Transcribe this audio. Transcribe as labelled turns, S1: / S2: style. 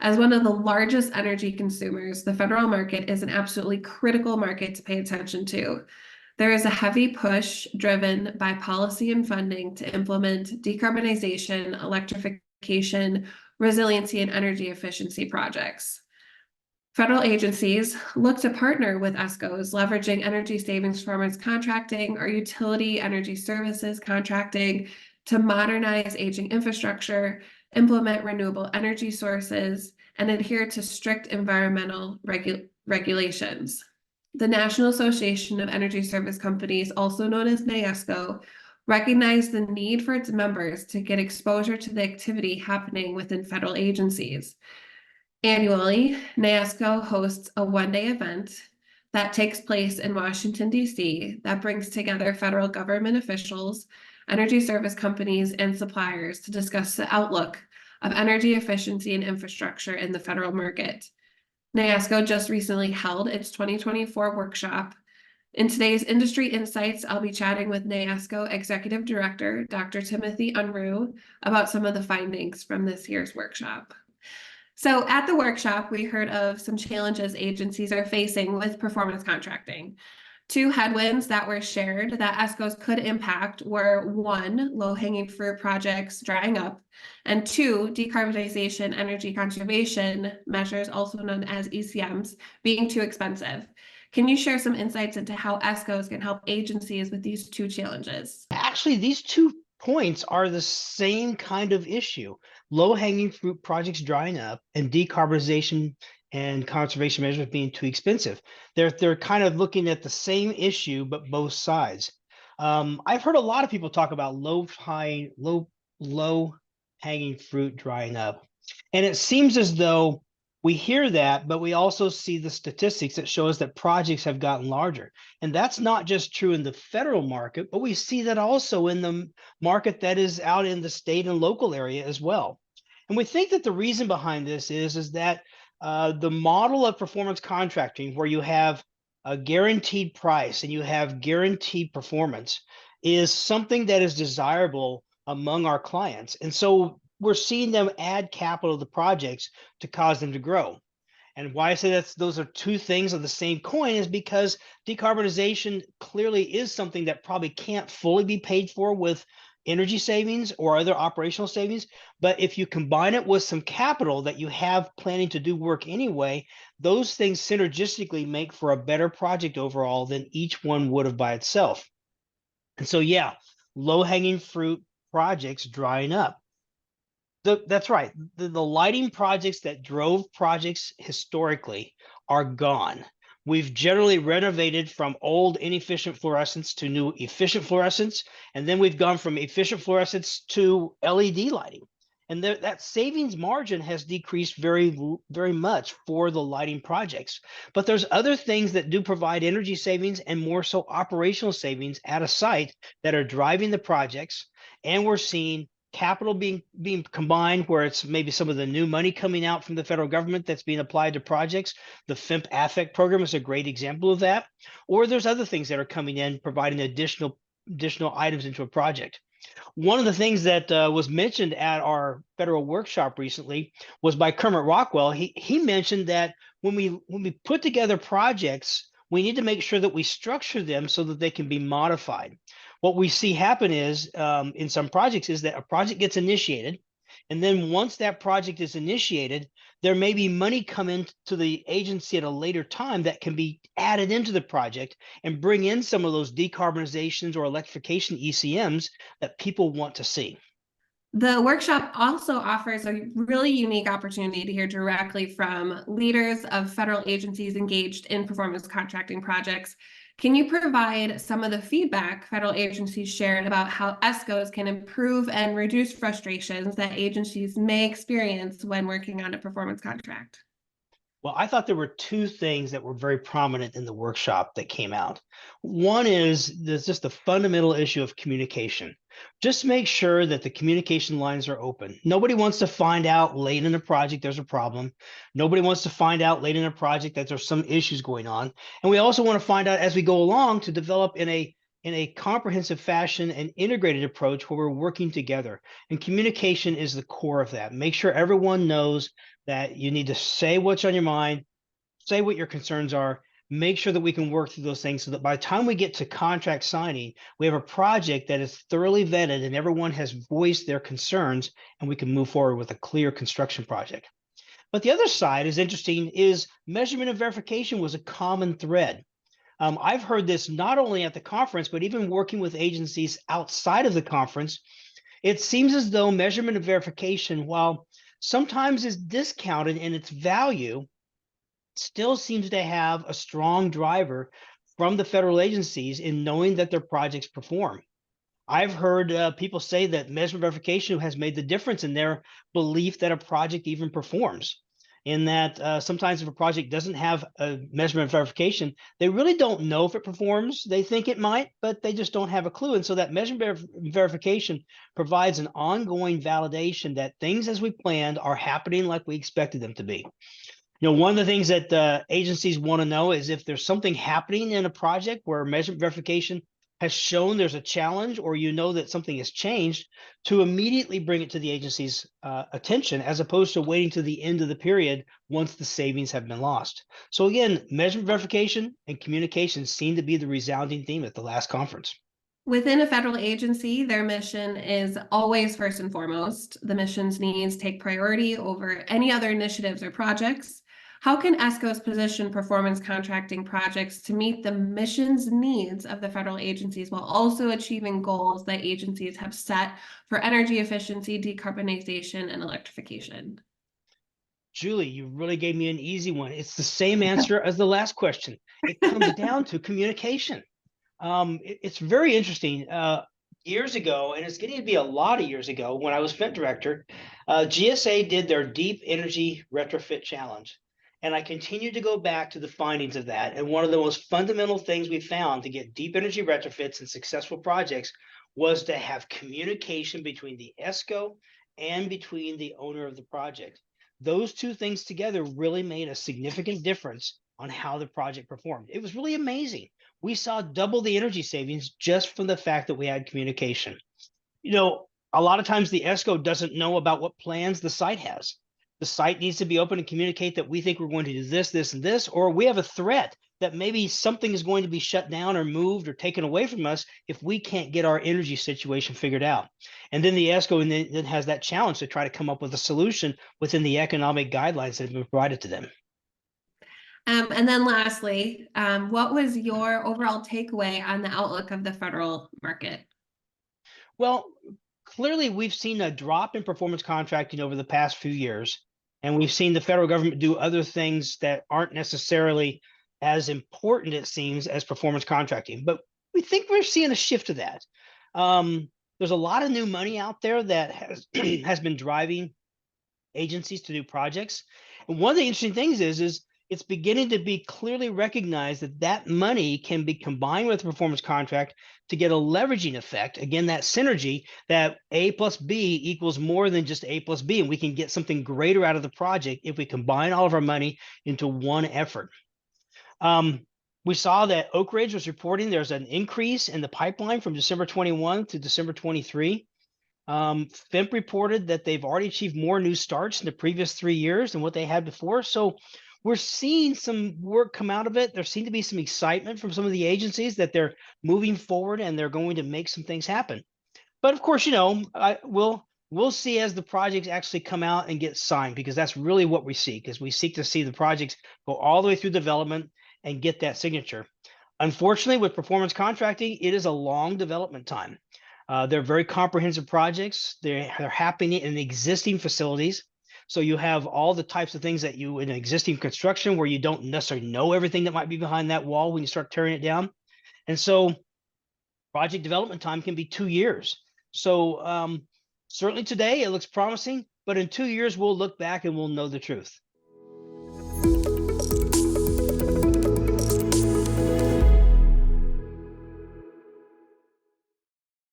S1: As one of the largest energy consumers, the federal market is an absolutely critical market to pay attention to. There is a heavy push driven by policy and funding to implement decarbonization, electrification, resiliency, and energy efficiency projects. Federal agencies look to partner with ESCOs, leveraging energy savings performance contracting or utility energy services contracting to modernize aging infrastructure, implement renewable energy sources, and adhere to strict environmental regulations. The National Association of Energy Service Companies, also known as NAESCO, recognized the need for its members to get exposure to the activity happening within federal agencies. Annually, NAESCO hosts a one-day event that takes place in Washington, D.C. that brings together federal government officials, energy service companies, and suppliers to discuss the outlook of energy efficiency and infrastructure in the federal market. NAESCO just recently held its 2024 workshop. In today's Industry Insights, I'll be chatting with NAESCO Executive Director, Dr. Timothy Unruh, about some of the findings from this year's workshop. So at the workshop, we heard of some challenges agencies are facing with performance contracting. Two headwinds that were shared that ESCOs could impact were one, low-hanging fruit projects drying up, and two, decarbonization energy conservation measures, also known as ECMs, being too expensive. Can you share some insights into how ESCOs can help agencies with these two challenges?
S2: Actually, these 2 points are the same kind of issue. Low-hanging fruit projects drying up and decarbonization and conservation measures being too expensive. They're kind of looking at the same issue, but both sides. I've heard a lot of people talk about low-hanging fruit drying up. And it seems as though we hear that, but we also see the statistics that show us that projects have gotten larger. And that's not just true in the federal market, but we see that also in the market that is out in the state and local area as well. And we think that the reason behind this is that the model of performance contracting, where you have a guaranteed price and you have guaranteed performance, is something that is desirable among our clients. And so we're seeing them add capital to projects to cause them to grow. And why I say those are two things of the same coin is because decarbonization clearly is something that probably can't fully be paid for with energy savings or other operational savings. But if you combine it with some capital that you have planning to do work anyway, those things synergistically make for a better project overall than each one would have by itself. And so, yeah, low-hanging fruit projects drying up. That's right. The lighting projects that drove projects historically are gone. We've generally renovated from old inefficient fluorescents to new efficient fluorescents, and then we've gone from efficient fluorescents to LED lighting. And that savings margin has decreased very, very much for the lighting projects. But there's other things that do provide energy savings and more so operational savings at a site that are driving the projects. And we're seeing capital being combined, where it's maybe some of the new money coming out from the federal government that's being applied to projects. The FIMP affect program is a great example of that. Or there's other things that are coming in, providing additional items into a project. One of the things that was mentioned at our federal workshop recently was by Kermit Rockwell. He mentioned that when we put together projects, we need to make sure that we structure them so that they can be modified. What we see happen is in some projects is that a project gets initiated, and then once that project is initiated, there may be money come into the agency at a later time that can be added into the project and bring in some of those decarbonizations or electrification ECMs that people want to see.
S1: The workshop also offers a really unique opportunity to hear directly from leaders of federal agencies engaged in performance contracting projects. Can you provide some of the feedback federal agencies shared about how ESCOs can improve and reduce frustrations that agencies may experience when working on a performance contract?
S2: Well, I thought there were 2 things that were very prominent in the workshop that came out. One is there's just the fundamental issue of communication. Just make sure that the communication lines are open. Nobody wants to find out late in a project there's a problem. Nobody wants to find out late in a project that there's some issues going on. And we also want to find out as we go along to develop in a in a comprehensive fashion and integrated approach where we're working together. And communication is the core of that. Make sure everyone knows that you need to say what's on your mind, say what your concerns are, make sure that we can work through those things so that by the time we get to contract signing, we have a project that is thoroughly vetted and everyone has voiced their concerns, and we can move forward with a clear construction project. But the other side is interesting, is measurement and verification was a common thread. I've heard this not only at the conference, but even working with agencies outside of the conference. It seems as though measurement and verification, while sometimes is discounted in its value, still seems to have a strong driver from the federal agencies in knowing that their projects perform. I've heard people say that measurement verification has made the difference in their belief that a project even performs. In that sometimes if a project doesn't have a measurement verification, they really don't know if it performs. They think it might, but they just don't have a clue. And so that measurement verification provides an ongoing validation that things as we planned are happening like we expected them to be. One of the things that agencies want to know is if there's something happening in a project where measurement verification has shown there's a challenge, or that something has changed, to immediately bring it to the agency's attention, as opposed to waiting to the end of the period once the savings have been lost. So again, measurement verification and communication seem to be the resounding theme at the last conference.
S1: Within a federal agency, their mission is always first and foremost. The mission's needs take priority over any other initiatives or projects. How can ESCOs position performance contracting projects to meet the mission's needs of the federal agencies while also achieving goals that agencies have set for energy efficiency, decarbonization, and electrification?
S2: Julie, you really gave me an easy one. It's the same answer as the last question. It comes down to communication. It's very interesting. Years ago, and it's getting to be a lot of years ago, when I was FENT director, GSA did their Deep Energy Retrofit Challenge. And I continue to go back to the findings of that. And one of the most fundamental things we found to get deep energy retrofits and successful projects was to have communication between the ESCO and between the owner of the project. Those two things together really made a significant difference on how the project performed. It was really amazing. We saw double the energy savings just from the fact that we had communication. A lot of times the ESCO doesn't know about what plans the site has. The site needs to be open and communicate that we think we're going to do this, this, and this, or we have a threat that maybe something is going to be shut down or moved or taken away from us if we can't get our energy situation figured out. And then the ESCO then has that challenge to try to come up with a solution within the economic guidelines that have been provided to them.
S1: And then lastly, what was your overall takeaway on the outlook of the federal market?
S2: Well, clearly we've seen a drop in performance contracting over the past few years, and we've seen the federal government do other things that aren't necessarily as important, it seems, as performance contracting. But we think we're seeing a shift to that. There's a lot of new money out there that has been driving agencies to do projects. And one of the interesting things is it's beginning to be clearly recognized that that money can be combined with a performance contract to get a leveraging effect. Again, that synergy, that A plus B equals more than just A plus B, and we can get something greater out of the project if we combine all of our money into one effort. We saw that Oak Ridge was reporting there's an increase in the pipeline from December 21 to December 23. FEMP reported that they've already achieved more new starts in the previous 3 years than what they had before. So we're seeing some work come out of it. There seems to be some excitement from some of the agencies that they're moving forward and they're going to make some things happen. But of course, we'll see as the projects actually come out and get signed, because that's really what we seek, is we seek to see the projects go all the way through development and get that signature. Unfortunately, with performance contracting, it is a long development time. They're very comprehensive projects. They're happening in existing facilities. So you have all the types of things that you in existing construction where you don't necessarily know everything that might be behind that wall when you start tearing it down. And so project development time can be 2 years. So certainly today it looks promising, but in 2 years we'll look back and we'll know the truth.